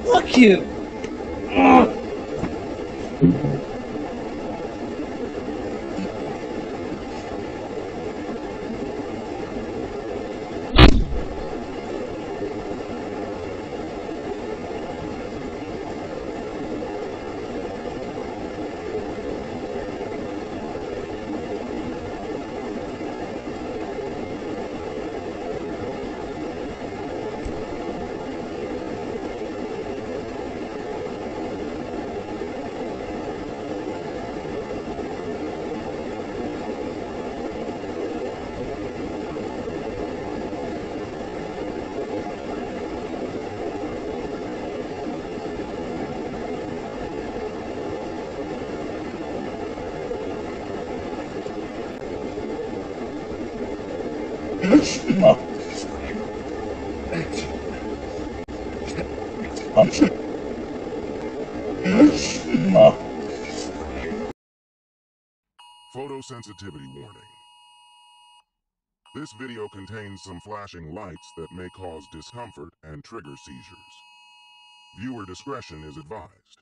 Fuck you! Photosensitivity warning. This video contains some flashing lights that may cause discomfort and trigger seizures. Viewer discretion is advised.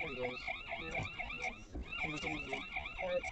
There he goes. Yeah. Easy. Alright.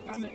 Got it.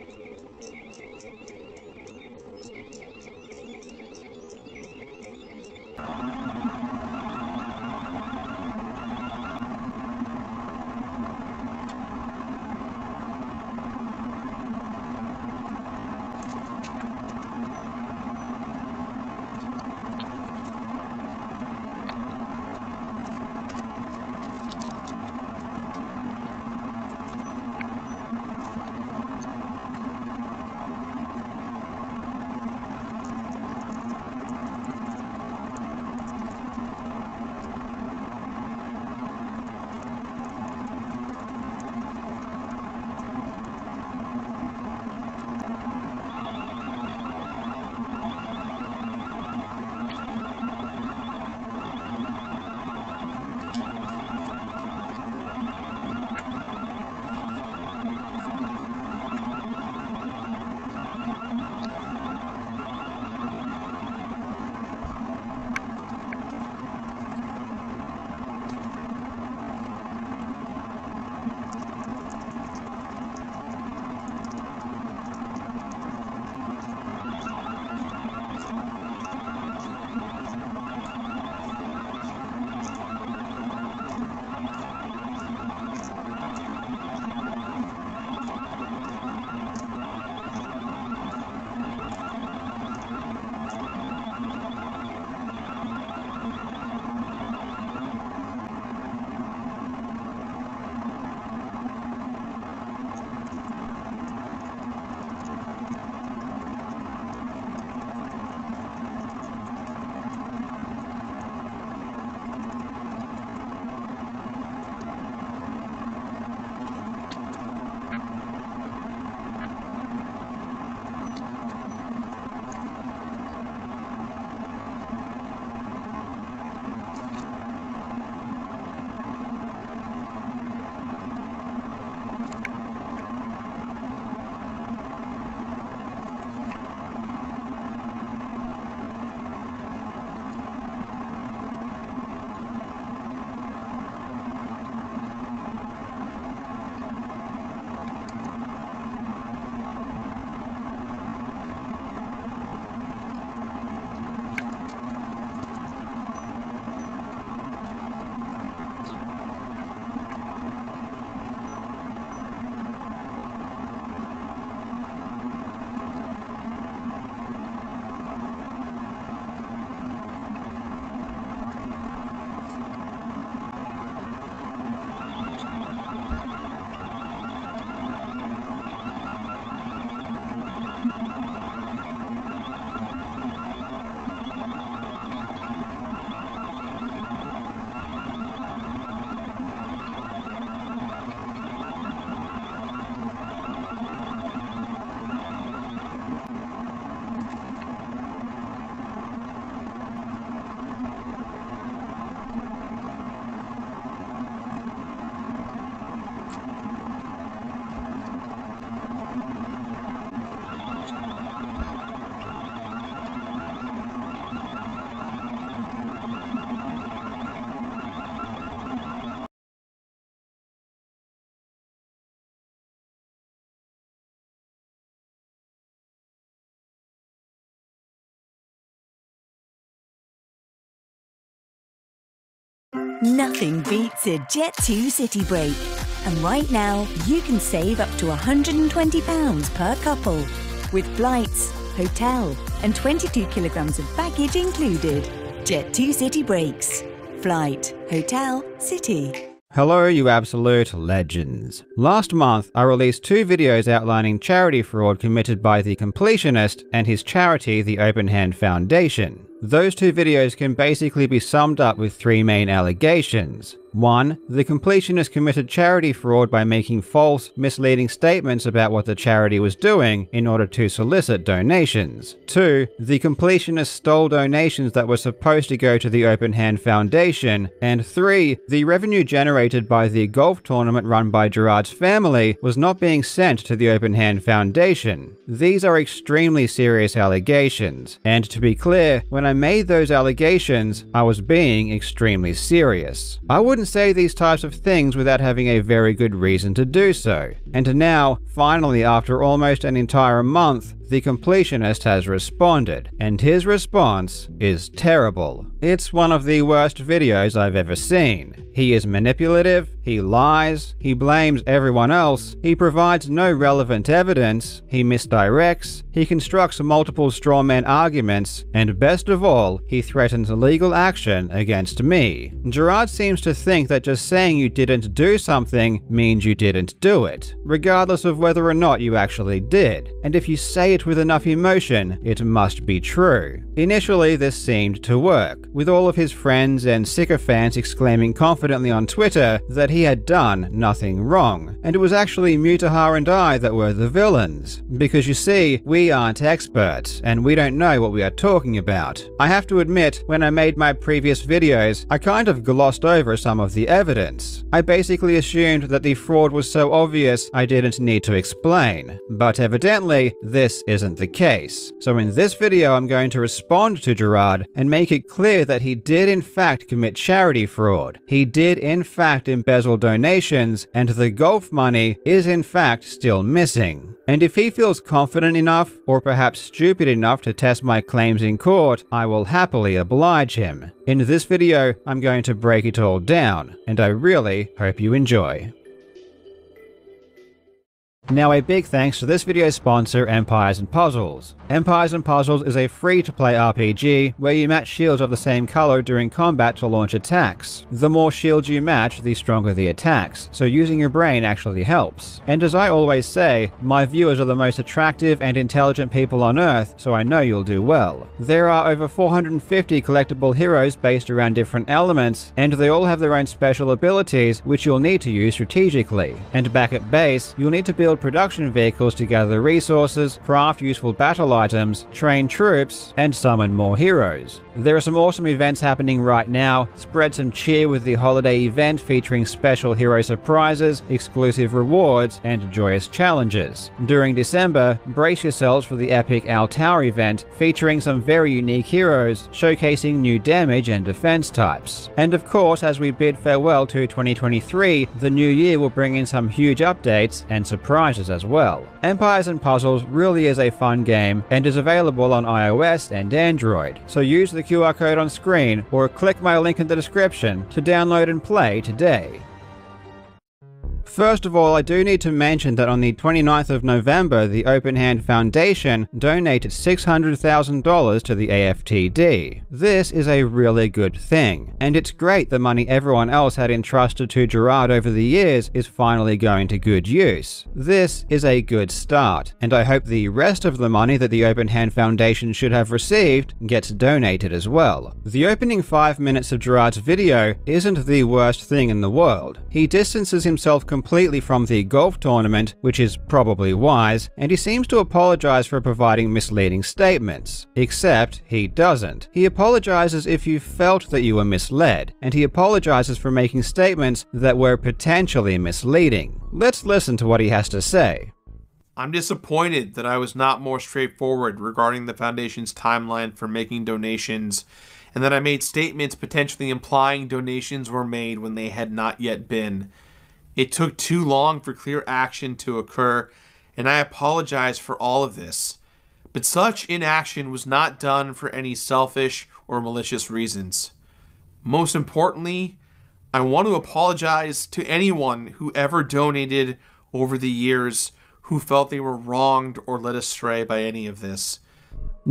Nothing beats a Jet2 City Break. And right now, you can save up to £120 per couple, with flights, hotel, and 22 kilograms of baggage included. Jet2 City Breaks. Flight, hotel, city. Hello, you absolute legends. Last month, I released 2 videos outlining charity fraud committed by The Completionist and his charity, the Open Hand Foundation. Those 2 videos can basically be summed up with 3 main allegations. 1. The Completionist committed charity fraud by making false, misleading statements about what the charity was doing in order to solicit donations. 2. The Completionist stole donations that were supposed to go to the Open Hand Foundation. And 3. The revenue generated by the golf tournament run by Gerard's family was not being sent to the Open Hand Foundation. These are extremely serious allegations, and to be clear, when I made those allegations, I was being extremely serious. I wouldn't say these types of things without having a very good reason to do so. And now, finally, after almost an entire month, The Completionist has responded, and his response is terrible. It's one of the worst videos I've ever seen. He is manipulative, he lies, he blames everyone else, he provides no relevant evidence, he misdirects, he constructs multiple strawman arguments, and best of all, he threatens legal action against me. Gerard seems to think that just saying you didn't do something means you didn't do it, regardless of whether or not you actually did. And if you say it with enough emotion, it must be true. Initially, this seemed to work, with all of his friends and sycophants exclaiming confidently on Twitter that he had done nothing wrong, and it was actually Mutahar and I that were the villains. Because you see, we aren't experts, and we don't know what we are talking about. I have to admit, when I made my previous videos, I kind of glossed over some of the evidence. I basically assumed that the fraud was so obvious I didn't need to explain. But evidently, this isn't the case. So in this video, I'm going to respond to Gerard and make it clear that he did in fact commit charity fraud. He did in fact embezzle donations, and the golf money is in fact still missing. And if he feels confident enough, or perhaps stupid enough to test my claims in court, I will happily oblige him. In this video, I'm going to break it all down, and I really hope you enjoy. Now a big thanks to this video's sponsor, Empires & Puzzles. Empires & Puzzles is a free-to-play RPG where you match shields of the same color during combat to launch attacks. The more shields you match, the stronger the attacks, so using your brain actually helps. And as I always say, my viewers are the most attractive and intelligent people on Earth, so I know you'll do well. There are over 450 collectible heroes based around different elements, and they all have their own special abilities which you'll need to use strategically. And back at base, you'll need to build production vehicles to gather resources, craft useful battle items, train troops, and summon more heroes. There are some awesome events happening right now. Spread some cheer with the holiday event featuring special hero surprises, exclusive rewards, and joyous challenges. During December, brace yourselves for the epic Altair event featuring some very unique heroes, showcasing new damage and defense types. And of course, as we bid farewell to 2023, the new year will bring in some huge updates and surprises as well. Empires & Puzzles really is a fun game and is available on iOS and Android, so use the QR code on screen or click my link in the description to download and play today. First of all, I do need to mention that on the 29th of November, the Open Hand Foundation donated $600,000 to the AFTD. This is a really good thing, and it's great the money everyone else had entrusted to Gerard over the years is finally going to good use. This is a good start, and I hope the rest of the money that the Open Hand Foundation should have received gets donated as well. The opening 5 minutes of Gerard's video isn't the worst thing in the world. He distances himself completely from the golf tournament, which is probably wise, and he seems to apologize for providing misleading statements. Except he doesn't. He apologizes if you felt that you were misled, and he apologizes for making statements that were potentially misleading. Let's listen to what he has to say. I'm disappointed that I was not more straightforward regarding the Foundation's timeline for making donations, and that I made statements potentially implying donations were made when they had not yet been. It took too long for clear action to occur, and I apologize for all of this. But such inaction was not done for any selfish or malicious reasons. Most importantly, I want to apologize to anyone who ever donated over the years who felt they were wronged or led astray by any of this.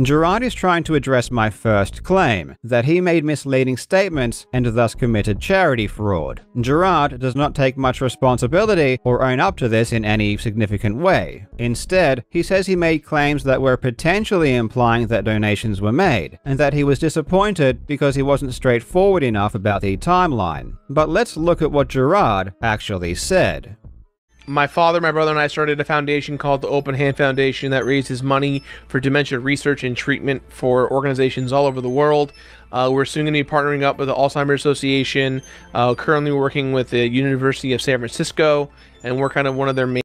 Gerard is trying to address my first claim, that he made misleading statements and thus committed charity fraud. Gerard does not take much responsibility or own up to this in any significant way. Instead, he says he made claims that were potentially implying that donations were made, and that he was disappointed because he wasn't straightforward enough about the timeline. But let's look at what Gerard actually said. My father, my brother, and I started a foundation called the Open Hand Foundation that raises money for dementia research and treatment for organizations all over the world. We're soon going to be partnering up with the Alzheimer's Association, currently working with the University of San Francisco, and we're kind of one of their main